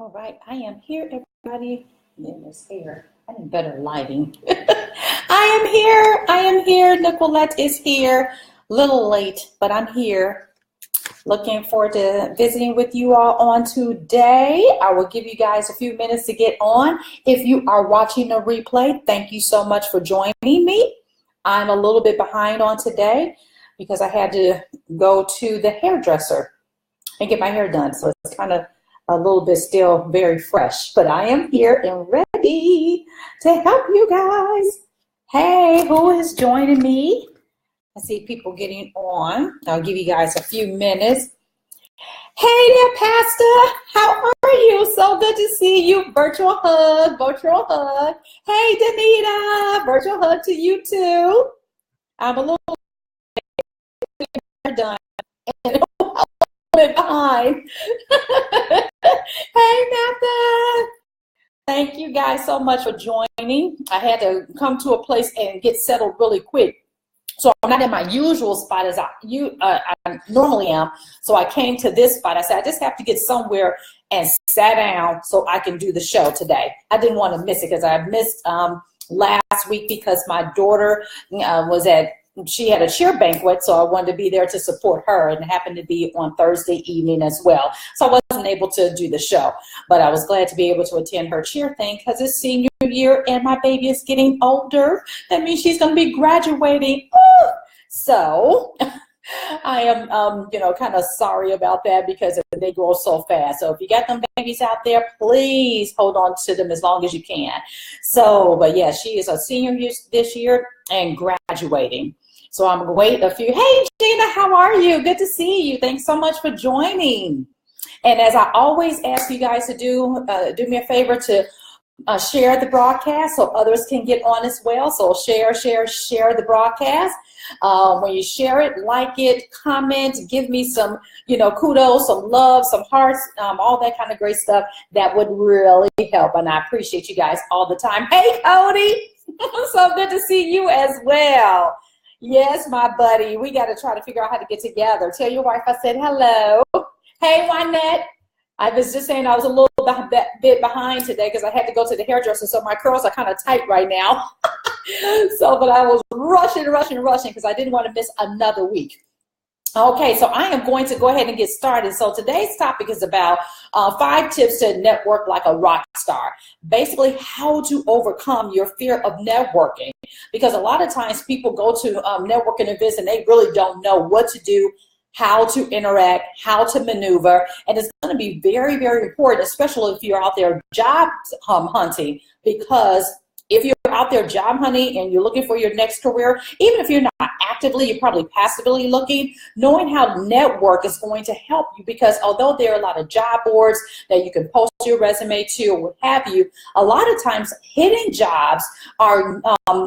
All right, I am here, everybody. In this hair, I need better lighting. I am here. Nicolette is here. Little late, but I'm here. Looking forward to visiting with you all on today. I will give you guys a few minutes to get on. If you are watching a replay, thank you so much for joining me. I'm a little bit behind on today because I had to go to the hairdresser and get my hair done. So it's kind of a little bit still very fresh, but I am here and ready to help you guys. Hey, who is joining me? I see people getting on. I'll give you guys a few minutes. Hey there, Pastor. How are you? So good to see you. Virtual hug, virtual hug. Hey, Danita. Virtual hug to you too. I'm a little done. Behind. Hey, Martha. Thank you guys so much for joining. I had to come to a place and get settled really quick. So I'm not in my usual spot as I normally am. So I came to this spot. I said, I just have to get somewhere and sat down so I can do the show today. I didn't want to miss it because I missed last week because my daughter she had a cheer banquet, so I wanted to be there to support her, and it happened to be on Thursday evening as well. So I wasn't able to do the show, but I was glad to be able to attend her cheer thing because it's senior year and my baby is getting older. That means she's going to be graduating. Ooh! So I am, kind of sorry about that because they grow so fast. So if you got them babies out there, please hold on to them as long as you can. So, but yeah, she is a senior this year and graduating. So I'm going to wait a few. Hey, Gina, how are you? Good to see you. Thanks so much for joining. And as I always ask you guys to do me a favor to share the broadcast so others can get on as well. So share the broadcast. When you share it, like it, comment, give me some, kudos, some love, some hearts, all that kind of great stuff. That would really help. And I appreciate you guys all the time. Hey, Cody. So good to see you as well. Yes, my buddy. We got to try to figure out how to get together. Tell your wife I said hello. Hey, Wynette. I was just saying I was a little bit behind today because I had to go to the hairdresser, so my curls are kind of tight right now. But I was rushing because I didn't want to miss another week. Okay, so I am going to go ahead and get started. So today's topic is about 5 tips to network like a rock star. Basically, how to overcome your fear of networking. Because a lot of times people go to networking events and they really don't know what to do, how to interact, how to maneuver, and it's going to be very, very important, especially if you're out there job hunting, because if you're out there job hunting and you're looking for your next career, even if you're not actively, you're probably passively looking, knowing how to network is going to help you, because although there are a lot of job boards that you can post your resume to or what have you, a lot of times hidden jobs are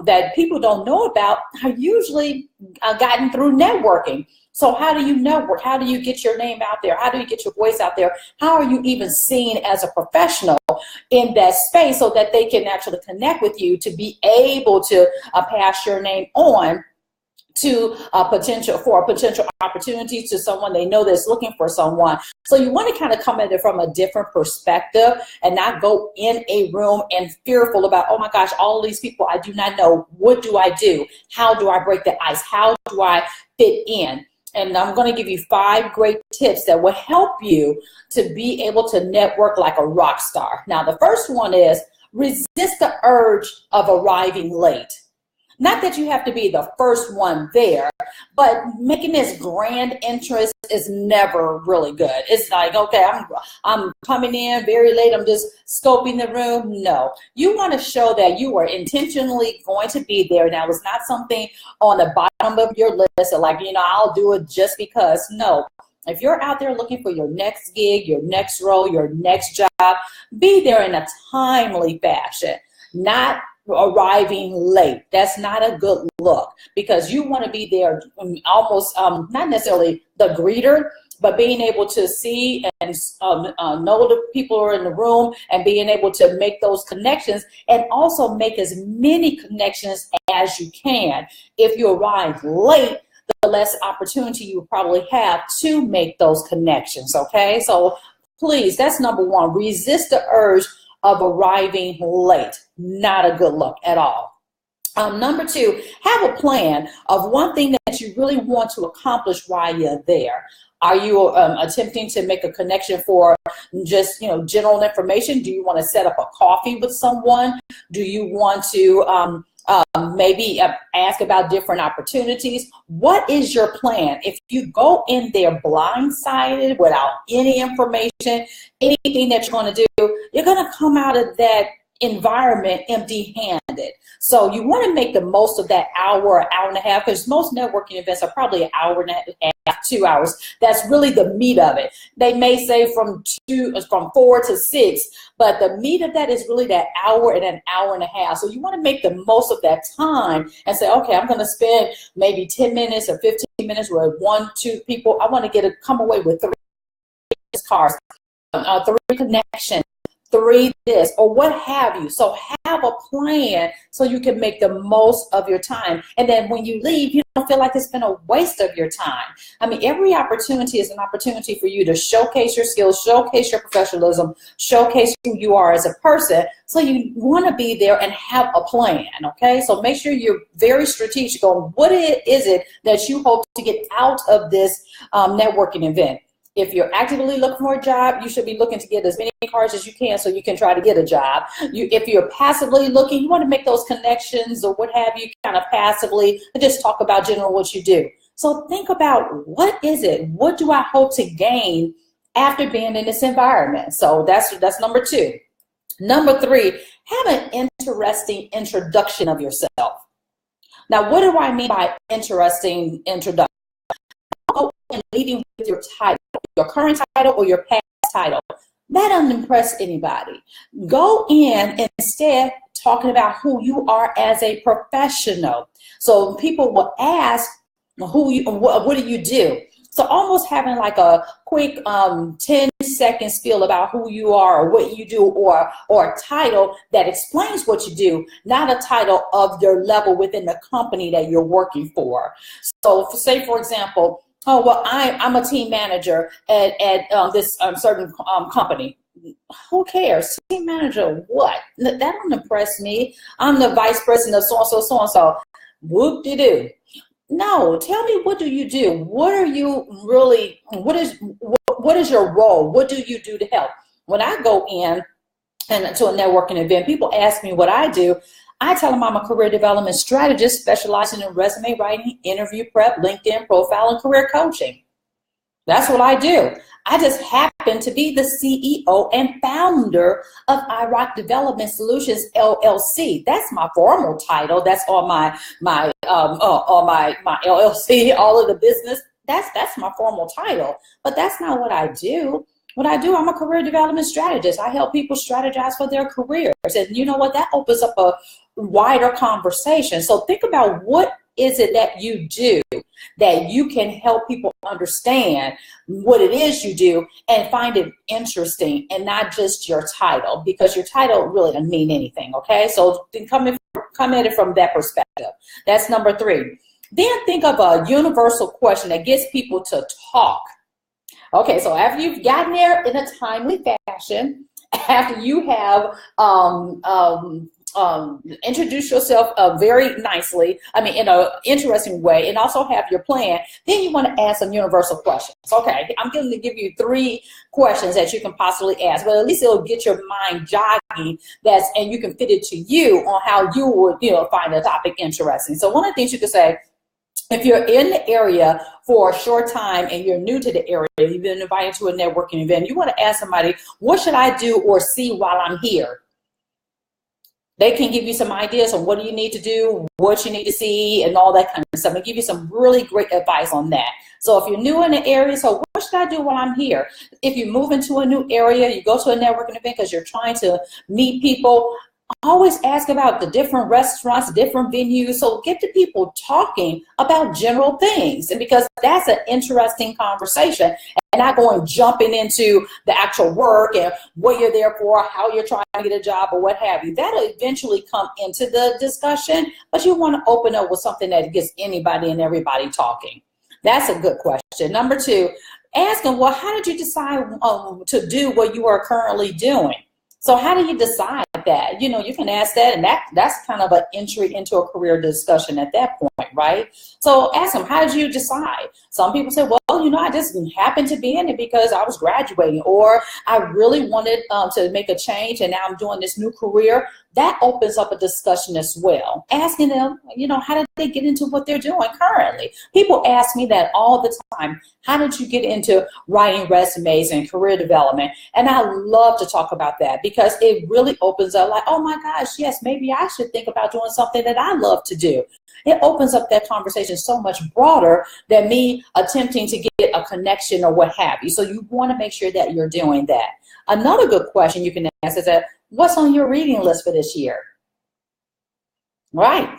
that people don't know about are usually gotten through networking. So how do you network? How do you get your name out there? How do you get your voice out there? How are you even seen as a professional in that space so that they can actually connect with you to be able to pass your name on to potential opportunities to someone they know that's looking for someone. So you want to kind of come at it from a different perspective and not go in a room and fearful about, oh my gosh, all these people I do not know. What do I do? How do I break the ice? How do I fit in? And I'm going to give you 5 great tips that will help you to be able to network like a rock star. Now, the first one is resist the urge of arriving late. Not that you have to be the first one there, but making this grand entrance is never really good. It's like, okay, I'm coming in very late. I'm just scoping the room. No, you want to show that you are intentionally going to be there. Now, it's not something on the bottom of your list or like, I'll do it just because. No. If you're out there looking for your next gig, your next role, your next job, be there in a timely fashion, not arriving late. That's not a good look, because you want to be there almost not necessarily the greeter, but being able to see and know the people who are in the room and being able to make those connections, and also make as many connections as you can. If you arrive late, the less opportunity you probably have to make those connections, okay? So please, that's number one. Resist the urge of arriving late. Not a good look at all. Number two, have a plan of one thing that you really want to accomplish while you're there. Are you attempting to make a connection for just, general information? Do you want to set up a coffee with someone? Do you want to maybe ask about different opportunities? What is your plan? If you go in there blindsided without any information, anything that you're going to do, you're going to come out of that environment empty-handed. So you want to make the most of that hour and a half, because most networking events are probably an hour and a half, 2 hours. That's really the meat of it. They may say from 4 to 6, but the meat of that is really that hour and an hour and a half. So you want to make the most of that time and say, okay, I'm going to spend maybe 10 minutes or 15 minutes with 1, 2 people. I want to come away with 3 cars, 3 connections, 3 this, or what have you. So have a plan so you can make the most of your time. And then when you leave, you don't feel like it's been a waste of your time. I mean, every opportunity is an opportunity for you to showcase your skills, showcase your professionalism, showcase who you are as a person. So you want to be there and have a plan, okay? So make sure you're very strategic on what is it that you hope to get out of this networking event. If you're actively looking for a job, you should be looking to get as many cards as you can so you can try to get a job. If you're passively looking, you want to make those connections or what have you, kind of passively, and just talk about general what you do. So think about, what is it? What do I hope to gain after being in this environment? So that's number 2. Number 3, have an interesting introduction of yourself. Now, what do I mean by interesting introduction? Go and leading with your title, your current title or your past title. That doesn't impress anybody. Go in and instead talking about who you are as a professional. So people will ask, what do you do? So almost having like a quick 10-second spiel about who you are or what you do, or a title that explains what you do, not a title of your level within the company that you're working for. So say, for example, oh, well, I'm a team manager at this certain company. Who cares? Team manager, what? That don't impress me. I'm the vice president of so-and-so, so-and-so. Whoop-de-doo. No, tell me, what do you do? What are you really, what is your role? What do you do to help? When I go in and to a networking event, people ask me what I do. I tell them I'm a career development strategist specializing in resume writing, interview prep, LinkedIn profile, and career coaching. That's what I do. I just happen to be the CEO and founder of iRock Development Solutions LLC. That's my formal title. That's on my LLC, all of the business. That's my formal title. But that's not what I do. What I do, I'm a career development strategist. I help people strategize for their careers. And you know what? That opens up a wider conversation. So think about, what is it that you do that you can help people understand what it is you do and find it interesting, and not just your title, because your title really doesn't mean anything, okay? So then come at it from that perspective. That's number 3. Then think of a universal question that gets people to talk. Okay, so after you've gotten there in a timely fashion, after you have introduced yourself very nicely, in an interesting way, and also have your plan, then you want to ask some universal questions. Okay, I'm going to give you 3 questions that you can possibly ask, but at least it'll get your mind jogging, and you can fit it to you on how you would find a topic interesting. So one of the things you could say, if you're in the area for a short time and you're new to the area, you've been invited to a networking event, you want to ask somebody, what should I do or see while I'm here? They can give you some ideas on what do you need to do, what you need to see, and all that kind of stuff, and give you some really great advice on that. So if you're new in the area, so what should I do while I'm here? If you move into a new area, you go to a networking event because you're trying to meet people, always ask about the different restaurants, different venues. So get the people talking about general things, and because that's an interesting conversation, and not going jumping into the actual work and what you're there for, how you're trying to get a job or what have you. That'll eventually come into the discussion, but you want to open up with something that gets anybody and everybody talking. That's a good question. Number 2, Ask them, well, how did you decide to do what you are currently doing? So how do you decide that? You know, you can ask that, and that's kind of an entry into a career discussion at that point, right? So ask them, how did you decide? Some people say, well, you know, I just happened to be in it because I was graduating, or I really wanted to make a change, and now I'm doing this new career. That opens up a discussion as well. Asking them, you know, how did they get into what they're doing currently? People ask me that all the time. How did you get into writing resumes and career development? And I love to talk about that because it really opens up like, oh my gosh, yes, maybe I should think about doing something that I love to do. It opens up that conversation so much broader than me attempting to get a connection or what have you. So you want to make sure that you're doing that. Another good question you can ask is that, what's on your reading list for this year? Right.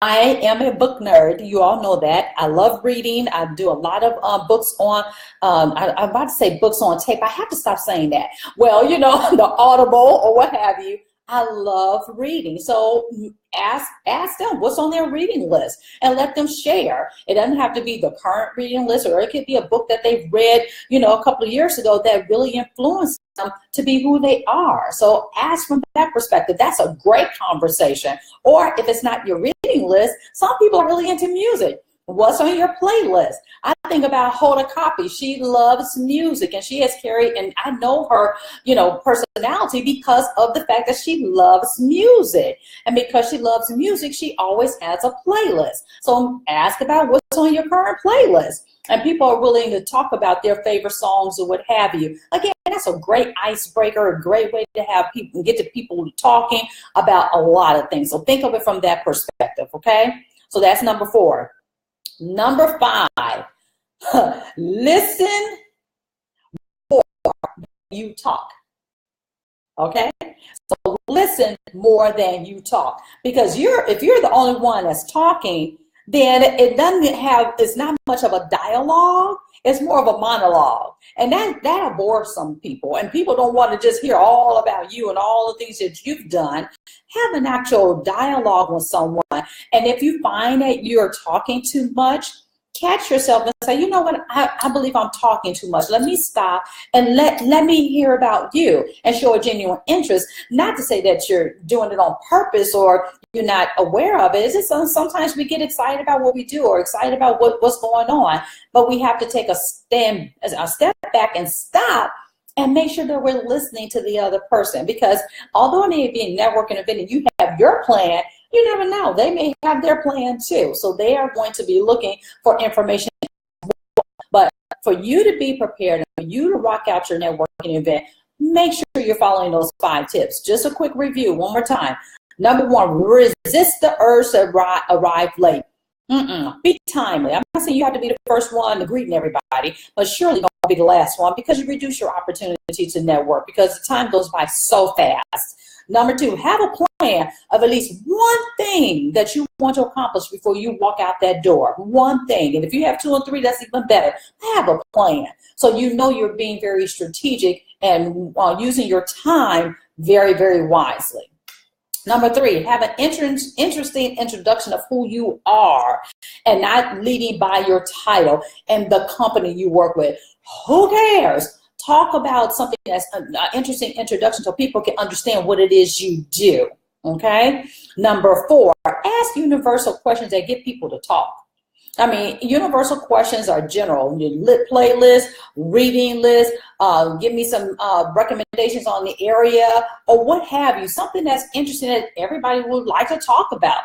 I am a book nerd. You all know that. I love reading. I do a lot of books on, I'm about to say books on tape. I have to stop saying that. Well, you know, the Audible or what have you. I love reading. So ask them what's on their reading list and let them share. It doesn't have to be the current reading list, or it could be a book that they've read, you know, a couple of years ago that really influenced them to be who they are. So ask from that perspective. That's a great conversation. Or if it's not your reading list, some people are really into music. What's on your playlist? I think about Hoda Kotb. She loves music, and she has carried, and I know her, you know, personality because of the fact that she loves music. And because she loves music, she always has a playlist. So ask about what's on your current playlist. And people are willing to talk about their favorite songs or what have you. Again, that's a great icebreaker, a great way to have people get to people talking about a lot of things. So think of it from that perspective, okay? So that's number 4. Number 5, listen more than you talk. Okay? So listen more than you talk. Because if you're the only one that's talking, then it's not much of a dialogue. It's more of a monologue. And that bores some people. And people don't want to just hear all about you and all the things that you've done. Have an actual dialogue with someone. And if you find that you're talking too much, catch yourself and say, you know what, I believe I'm talking too much. Let me stop and let me hear about you and show a genuine interest. Not to say that you're doing it on purpose or you're not aware of it. It's just sometimes we get excited about what we do or excited about what's going on, but we have to take a step back and stop and make sure that we're listening to the other person. Because although it may be a networking event and you have your plan, you never know. They may have their plan too. So they are going to be looking for information. But for you to be prepared and for you to rock out your networking event, make sure you're following those 5 tips. Just a quick review one more time. Number 1, resist the urge to arrive late. Be timely. I'm not saying you have to be the first one to greeting everybody, but surely don't be the last one, because you reduce your opportunity to network because the time goes by so fast. Number 2, have a plan of at least one thing that you want to accomplish before you walk out that door. One thing. And if you have 2 and 3, that's even better. Have a plan. So you know you're being very strategic and using your time very, very wisely. Number 3, have an interesting introduction of who you are and not leading by your title and the company you work with. Who cares? Talk about something that's an interesting introduction so people can understand what it is you do, okay? Number 4, ask universal questions that get people to talk. I mean, universal questions are general. Lit playlist, reading list, give me some recommendations on the area or what have you. Something that's interesting that everybody would like to talk about.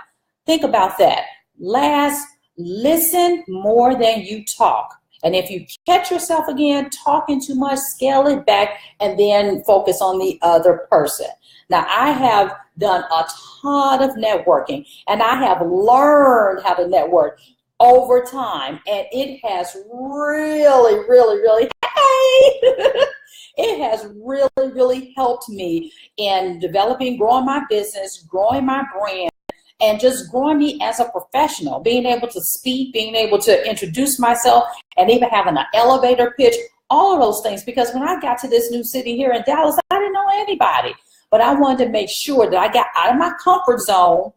Think about that. Last, listen more than you talk. And if you catch yourself again talking too much, scale it back and then focus on the other person. Now, I have done a ton of networking and I have learned how to network over time, and it has really, really, really, it has really, really helped me in growing my business, growing my brand, and just growing me as a professional, being able to speak, being able to introduce myself, and even having an elevator pitch, all of those things. Because when I got to this new city here in Dallas, I didn't know anybody, but I wanted to make sure that I got out of my comfort zone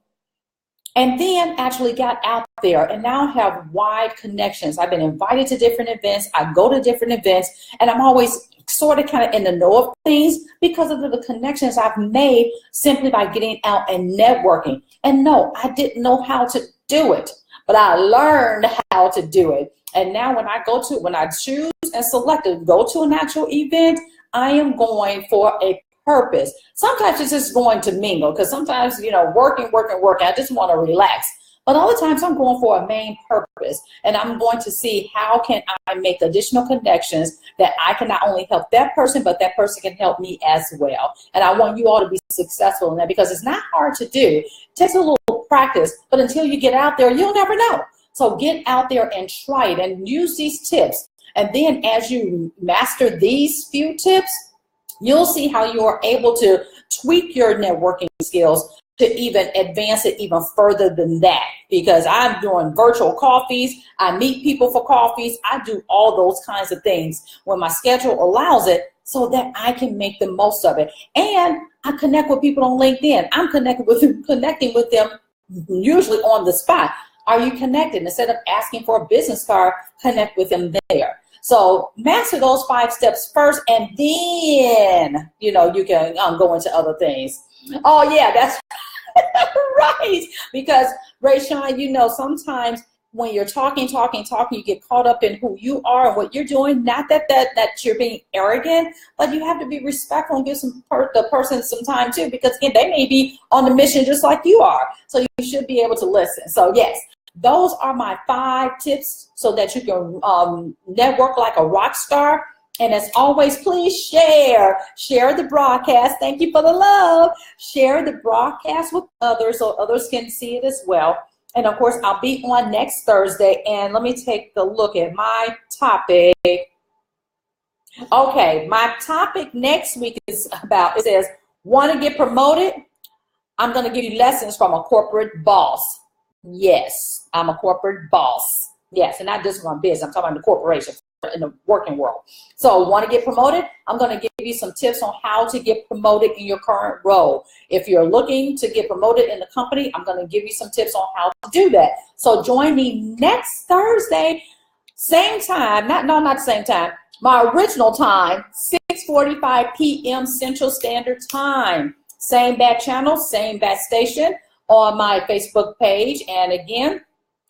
And then actually got out there and now have wide connections. I've been invited to different events. I go to different events, and I'm always sort of kind of in the know of things because of the connections I've made simply by getting out and networking. And no, I didn't know how to do it, but I learned how to do it. And now when I choose and select to go to an actual event, I am going for a purpose. Sometimes it's just going to mingle, because sometimes, working, I just want to relax. But other times I'm going for a main purpose, and I'm going to see how can I make additional connections that I can not only help that person, but that person can help me as well. And I want you all to be successful in that, because it's not hard to do. It takes a little practice, but until you get out there, you'll never know. So get out there and try it and use these tips. And then as you master these few tips, you'll see how you are able to tweak your networking skills to even advance it even further than that. Because I'm doing virtual coffees, I meet people for coffees, I do all those kinds of things when my schedule allows it, so that I can make the most of it. And I connect with people on LinkedIn. I'm connecting with them usually on the spot. Are you connected? Instead of asking for a business card, connect with them there. So master those 5 steps first, and then, you can go into other things. Oh, yeah, that's right. Because, Rayshawn, sometimes when you're talking, you get caught up in who you are and what you're doing. Not that you're being arrogant, but you have to be respectful and give the person some time too, because again, they may be on the mission just like you are. So you should be able to listen. So yes, those are my 5 tips so that you can network like a rock star. And as always, please share the broadcast. Thank you for the love. Share the broadcast with others so others can see it as well. And of course, I'll be on next Thursday. And let me take a look at my topic. Okay, my topic next week is it says, want to get promoted? I'm going to give you lessons from a corporate boss. Yes, I'm a corporate boss. Yes, and not just my business. I'm talking about the corporation in the working world. So want to get promoted? I'm going to give you some tips on how to get promoted in your current role. If you're looking to get promoted in the company, I'm going to give you some tips on how to do that. So join me next Thursday, same time, not the same time, my original time, 6:45 p.m. Central Standard Time. Same bat channel, same bat station on my Facebook page. And again,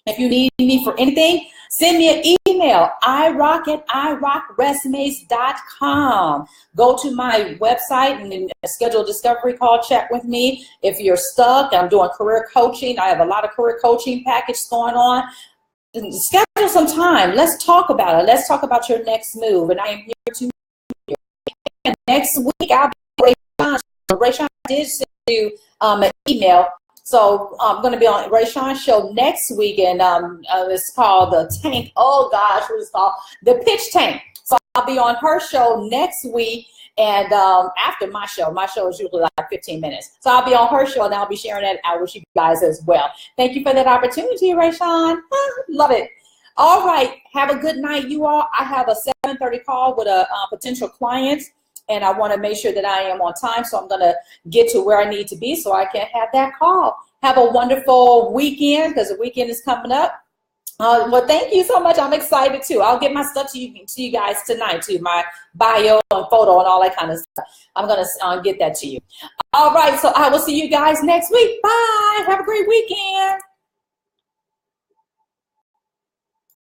if you need me for anything, send me an email, irock@irockresumes.com. Go to my website and schedule a discovery call, chat with me. If you're stuck, I'm doing career coaching. I have a lot of career coaching packages going on. Schedule some time. Let's talk about it. Let's talk about your next move. And I am here to you. And next week, I'll be Rayshawn did send you an email. So I'm going to be on Rayshawn's show next week, and it's called The Tank. Oh, gosh, what is it called? The Pitch Tank. So I'll be on her show next week, and after my show is usually like 15 minutes. So I'll be on her show, and I'll be sharing that out with you guys as well. Thank you for that opportunity, Rayshawn. Love it. All right. Have a good night, you all. I have a 7:30 call with a potential client, and I want to make sure that I am on time, so I'm going to get to where I need to be so I can have that call. Have a wonderful weekend, because the weekend is coming up. Well, thank you so much. I'm excited, too. I'll get my stuff to you guys tonight, too, my bio and photo and all that kind of stuff. I'm going to get that to you. All right, so I will see you guys next week. Bye. Have a great weekend.